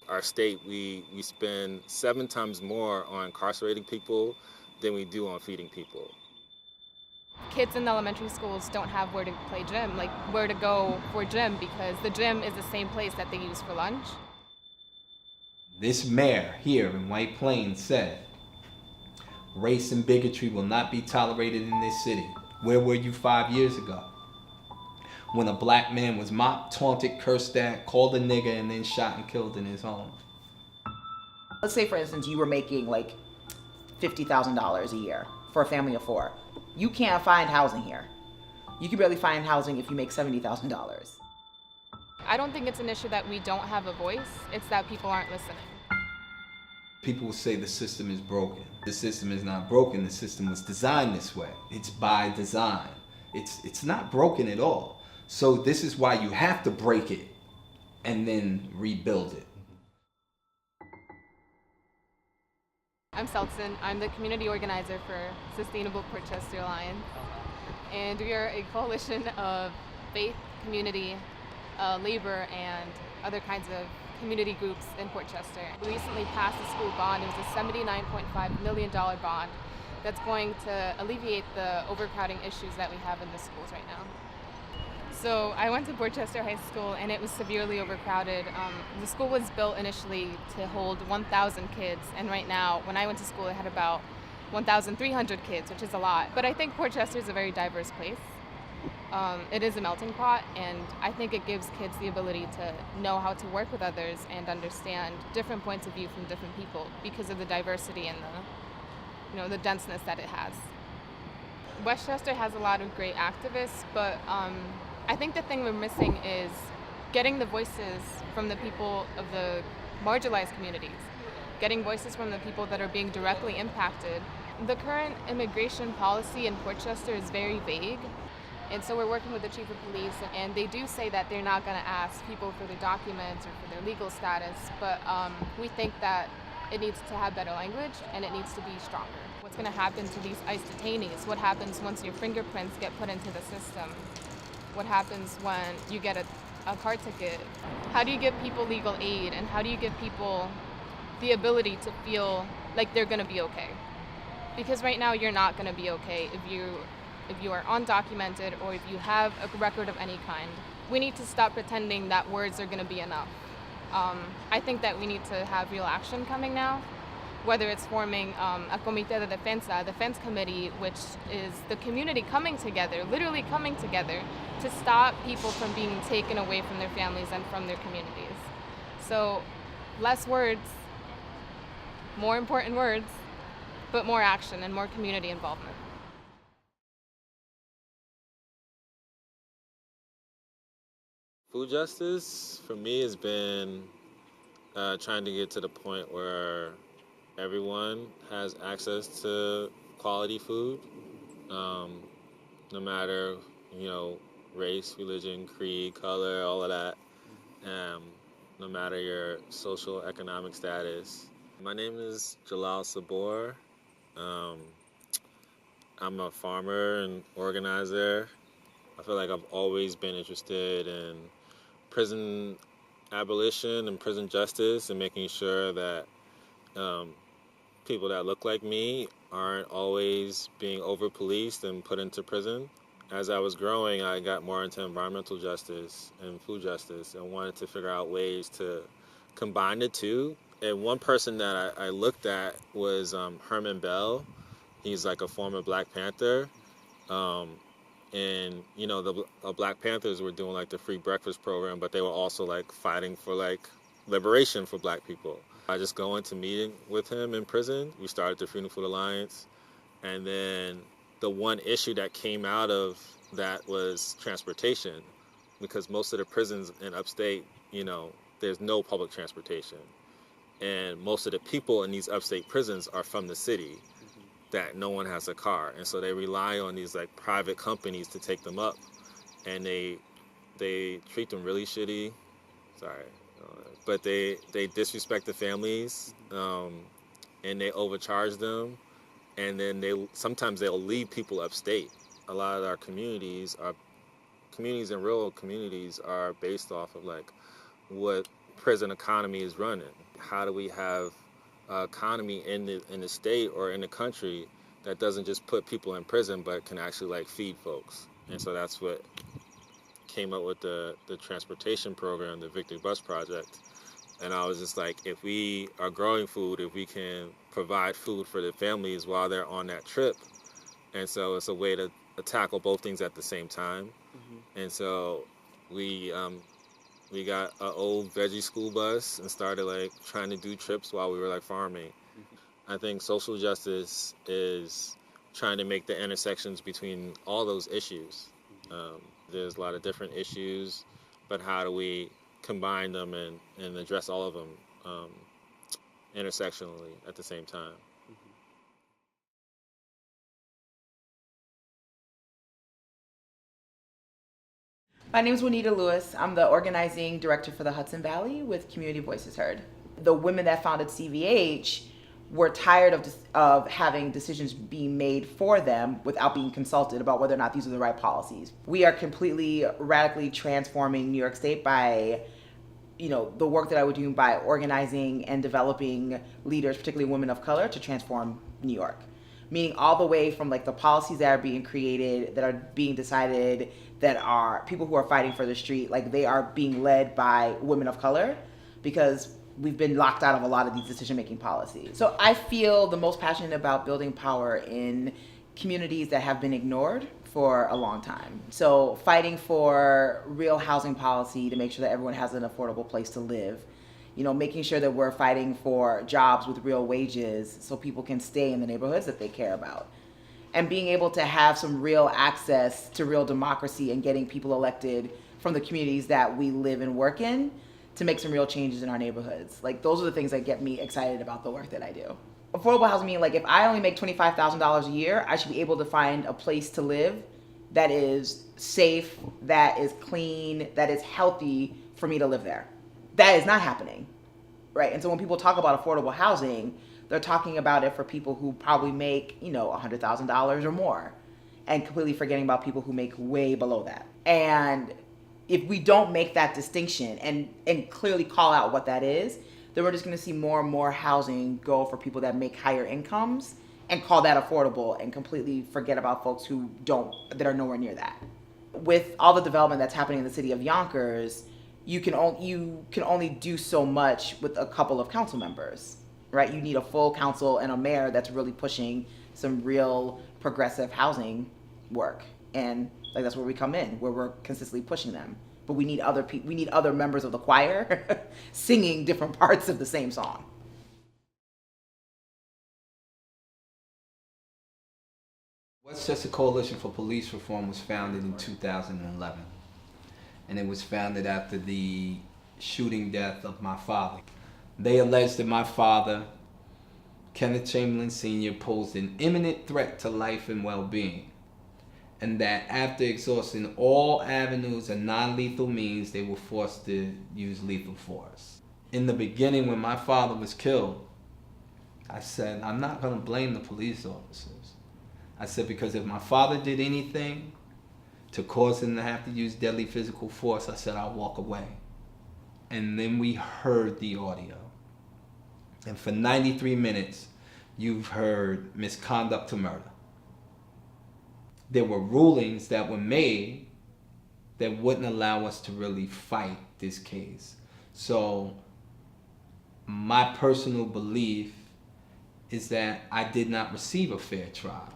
Our state, we spend 7 times more on incarcerating people than we do on feeding people. Kids in elementary schools don't have where to play gym, like where to go for gym, because the gym is the same place that they use for lunch. This mayor here in White Plains said, race and bigotry will not be tolerated in this city. Where were you 5 years ago? When a black man was mocked, taunted, cursed at, called a nigger, and then shot and killed in his home. Let's say, for instance, you were making like $50,000 a year for a family of four. You can't find housing here. You can barely find housing if you make $70,000. I don't think it's an issue that we don't have a voice, it's that people aren't listening. People will say the system is broken. The system is not broken. The system was designed this way. It's by design. It's not broken at all. So this is why you have to break it and then rebuild it. I'm Seltzen. I'm the community organizer for Sustainable Portchester Alliance. And we are a coalition of faith, community, labor, and other kinds of community groups in Portchester. We recently passed a school bond. It was a $79.5 million bond that's going to alleviate the overcrowding issues that we have in the schools right now. So I went to Westchester High School, and it was severely overcrowded. The school was built initially to hold 1,000 kids, and right now, when I went to school, it had about 1,300 kids, which is a lot. But I think Portchester is a very diverse place. It is a melting pot, and I think it gives kids the ability to know how to work with others and understand different points of view from different people because of the diversity and the denseness that it has. Westchester has a lot of great activists, but I think the thing we're missing is getting the voices from the people of the marginalized communities, getting voices from the people that are being directly impacted. The current immigration policy in Portchester is very vague, and so we're working with the chief of police, and they do say that they're not going to ask people for their documents or for their legal status, but we think that it needs to have better language and it needs to be stronger. What's going to happen to these ICE detainees? What happens once your fingerprints get put into the system? What happens when you get a car ticket? How do you give people legal aid, and how do you give people the ability to feel like they're going to be okay? Because right now you're not going to be okay if you are undocumented or if you have a record of any kind. We need to stop pretending that words are going to be enough. I think that we need to have real action coming now, whether it's forming a Comité de Defensa, a defense committee, which is the community coming together, literally coming together to stop people from being taken away from their families and from their communities. So less words, more important words, but more action and more community involvement. Food justice for me has been trying to get to the point where everyone has access to quality food, no matter race, religion, creed, color, all of that, no matter your social economic status. My name is Jalal Sabor. Um, I'm a farmer and organizer. I feel like I've always been interested in prison abolition and prison justice and making sure that people that look like me aren't always being over-policed and put into prison. As I was growing, I got more into environmental justice and food justice and wanted to figure out ways to combine the two. And one person that I looked at was Herman Bell. He's like a former Black Panther. And the Black Panthers were doing like the free breakfast program, but they were also like fighting for like liberation for Black people. I just go into meeting with him in prison. We started the Freedom Food Alliance, and then the one issue that came out of that was transportation, because most of the prisons in upstate, there's no public transportation, and most of the people in these upstate prisons are from the city that no one has a car, and so they rely on these like private companies to take them up, and they treat them really shitty. Sorry, but they disrespect the families, and they overcharge them, and then sometimes they'll leave people upstate. A lot of our communities and rural communities are based off of like what prison economy is running. How do we have an economy in the state or in the country that doesn't just put people in prison but can actually like feed folks? And so that's what came up with the transportation program, the Victory Bus Project. And I was just like, if we are growing food, if we can provide food for the families while they're on that trip, and so it's a way to tackle both things at the same time. And so we got an old veggie school bus and started like trying to do trips while we were like farming. I think social justice is trying to make the intersections between all those issues. There's a lot of different issues, but how do we combine them and address all of them intersectionally at the same time? My name is Juanita Lewis. I'm the organizing director for the Hudson Valley with Community Voices Heard. The women that founded CVH were tired of having decisions being made for them without being consulted about whether or not these are the right policies. We are completely radically transforming New York State by, the work that I would do by organizing and developing leaders, particularly women of color, to transform New York. Meaning all the way from like the policies that are being created, that are being decided, that are people who are fighting for the street, like they are being led by women of color, because we've been locked out of a lot of these decision-making policies. So I feel the most passionate about building power in communities that have been ignored for a long time. So fighting for real housing policy to make sure that everyone has an affordable place to live. Making sure that we're fighting for jobs with real wages so people can stay in the neighborhoods that they care about. And being able to have some real access to real democracy and getting people elected from the communities that we live and work in to make some real changes in our neighborhoods. Like, those are the things that get me excited about the work that I do. Affordable housing means, like, if I only make $25,000 a year, I should be able to find a place to live that is safe, that is clean, that is healthy for me to live there. That is not happening, right? And so when people talk about affordable housing, they're talking about it for people who probably make, $100,000 or more, and completely forgetting about people who make way below that. And if we don't make that distinction and clearly call out what that is, then we're just going to see more and more housing go for people that make higher incomes and call that affordable and completely forget about folks that are nowhere near that. With all the development that's happening in the city of Yonkers, you can only do so much with a couple of council members, right? You need a full council and a mayor that's really pushing some real progressive housing work. And like, that's where we come in, where we're consistently pushing them. But we need other members of the choir singing different parts of the same song. Westchester Coalition for Police Reform was founded in 2011. And it was founded after the shooting death of my father. They alleged that my father, Kenneth Chamberlain Sr., posed an imminent threat to life and well-being, and that after exhausting all avenues of non-lethal means, they were forced to use lethal force. In the beginning, when my father was killed, I said, I'm not going to blame the police officers. I said, because if my father did anything to cause him to have to use deadly physical force, I said, I'll walk away. And then we heard the audio. And for 93 minutes, you've heard misconduct to murder. There were rulings that were made that wouldn't allow us to really fight this case. So my personal belief is that I did not receive a fair trial.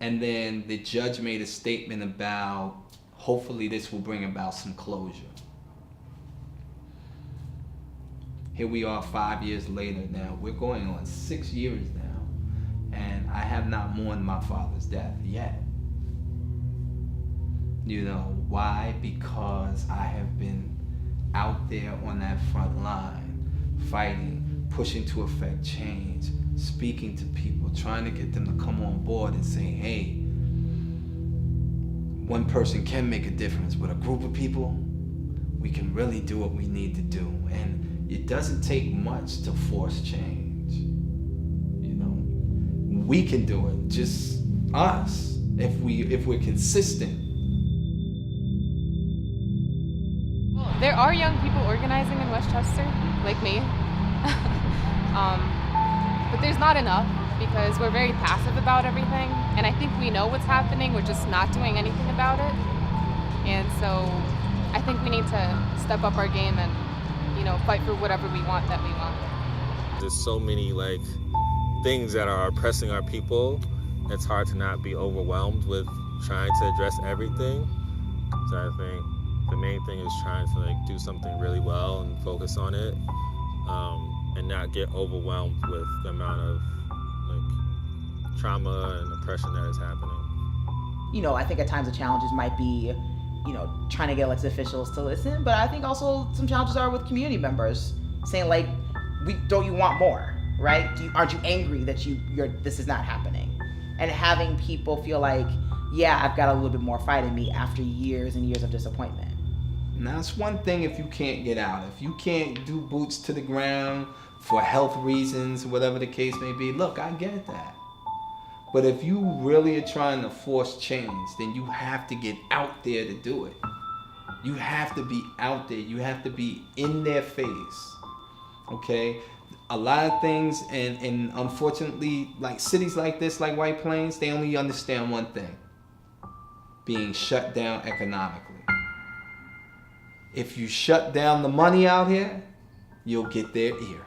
And then the judge made a statement about, hopefully this will bring about some closure. Here we are 5 years later now. We're going on 6 years now. And I have not mourned my father's death yet. Why? Because I have been out there on that front line, fighting, pushing to effect change, speaking to people, trying to get them to come on board and say, hey, one person can make a difference. With a group of people, we can really do what we need to do. And it doesn't take much to force change. We can do it, just us, if we're consistent. There are young people organizing in Westchester, like me. But there's not enough because we're very passive about everything. And I think we know what's happening, we're just not doing anything about it. And so I think we need to step up our game and, fight for whatever we want that we want. There's so many things that are oppressing our people. It's hard to not be overwhelmed with trying to address everything. So I think the main thing is trying to do something really well and focus on it, and not get overwhelmed with the amount of trauma and oppression that is happening. I think at times the challenges might be, trying to get elected officials to listen, but I think also some challenges are with community members saying don't you want more, right? Aren't you angry that this is not happening? And having people feel like, yeah, I've got a little bit more fight in me after years and years of disappointment. Now, it's one thing if you can't get out. If you can't do boots to the ground for health reasons, whatever the case may be, look, I get that. But if you really are trying to force change, then you have to get out there to do it. You have to be out there. You have to be in their face. Okay? A lot of things, and unfortunately, cities like this, like White Plains, they only understand one thing: being shut down economically. If you shut down the money out here, you'll get their ear.